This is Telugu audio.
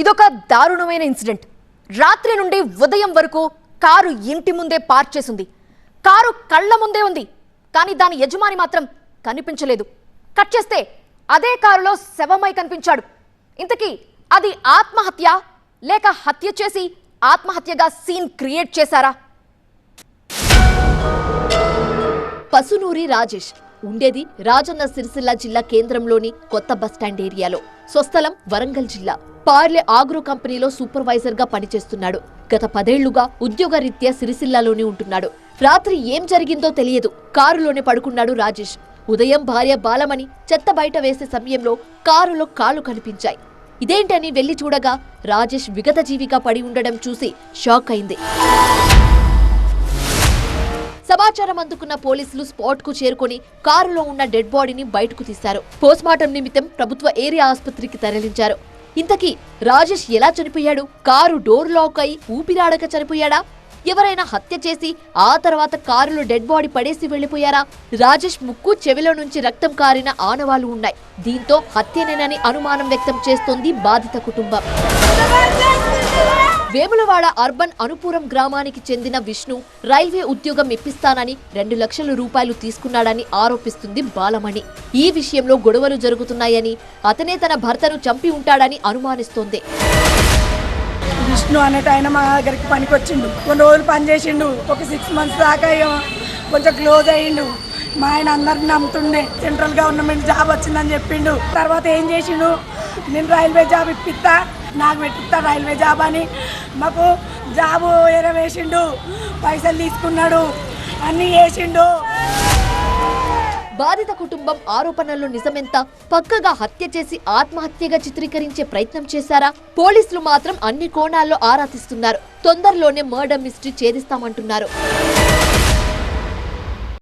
ఇదొక దారుణమైన ఇన్సిడెంట్. రాత్రి నుండి ఉదయం వరకు కారు ఇంటి ముందే పార్క్ చేసింది. కారు కళ్ళ ముందే ఉంది, కానీ దాని యజమాని మాత్రం కనిపించలేదు. కట్ చేస్తే అదే కారులో శవమై కనిపించాడు. ఇంతకీ అది ఆత్మహత్య లేక హత్య చేసి ఆత్మహత్యగా సీన్ క్రియేట్ చేశారా? పసునూరి రాజేష్ ఉండేది రాజన్న సిరిసిల్ల జిల్లా కేంద్రంలోని కొత్త బస్టాండ్ ఏరియాలో. స్వస్థలం వరంగల్ జిల్లా. పార్లే ఆగ్రో కంపెనీలో సూపర్వైజర్ గా పనిచేస్తున్నాడు. గత 10 ఏళ్లుగా ఉద్యోగరీత్యా సిరిసిల్లాలోనే ఉంటున్నాడు. రాత్రి ఏం జరిగిందో తెలియదు. కారులోనే పడుకున్నాడు రాజేష్. ఉదయం భార్య బాలమణి చెత్త బయట వేసే సమయంలో కారులో కాళ్ళు కనిపించాయి. ఇదేంటని వెళ్లి చూడగా రాజేష్ విగతజీవిగా పడి ఉండడం చూసి షాక్ అయింది. సమాచారం అందుకున్న పోలీసులు స్పాట్ కు చేరుకొని కారులో ఉన్న డెడ్ బాడీని బయటకు తీశారు. పోస్ట్మార్టం నిమిత్తం ప్రభుత్వ ఏరియా ఆసుపత్రికి తరలించారు. ఇంతకీ రాజేష్ ఎలా చనిపోయాడు? కారు డోర్ లాక్ అయి ఊపిరాడక చనిపోయాడా? ఎవరైనా హత్య చేసి ఆ తర్వాత కారులో డెడ్ బాడీ పడేసి వెళ్లిపోయారా? రాజేష్ ముక్కు చెవిలో నుంచి రక్తం కారిన ఆనవాళ్లు ఉన్నాయి. దీంతో హత్యనేనని అనుమానం వ్యక్తం చేస్తోంది బాధిత కుటుంబం. వేములవాడ అర్బన్ అనుపురం గ్రామానికి చెందిన విష్ణు రైల్వే ఉద్యోగం ఇప్పిస్తానని 2 లక్షల రూపాయలు తీసుకున్నాడని ఆరోపిస్తుంది బాలమణి. ఈ విషయంలో గొడవలు జరుగుతున్నాయని, అతనే తన భర్తను చంపి ఉంటాడని అనుమానిస్తోంది. విష్ణు అనేట ఆయన మా దగ్గరికి పనికి వచ్చిండు. కొన్ని రోజులు పని చేసిండు. ఒక 6 మంత్స్ దాకా కొంచెం క్లోజ్ అయ్యిండు. మా ఆయన అందరికి నమ్ముతుండే సెంట్రల్ గవర్నమెంట్ జాబ్ వచ్చిందని చెప్పిండు. తర్వాత ఏం చేసిండు, నేను రైల్వే జాబ్ ఇప్పిస్తా, నాకు పెట్టిస్తా రైల్వే జాబ్ అని మాకు జాబు ఎరవేసిండు. పైసలు తీసుకున్నాడు, అన్నీ చేసిండు. బాధిత కుటుంబం ఆరోపణల్లో నిజమెంత? పక్కగా హత్య చేసి ఆత్మహత్యగా చిత్రీకరించే ప్రయత్నం చేశారా? పోలీసులు మాత్రం అన్ని కోణాల్లో ఆరా తీస్తున్నారు. తొందరలోనే మర్డర్ మిస్టరీ ఛేదిస్తామంటున్నారు.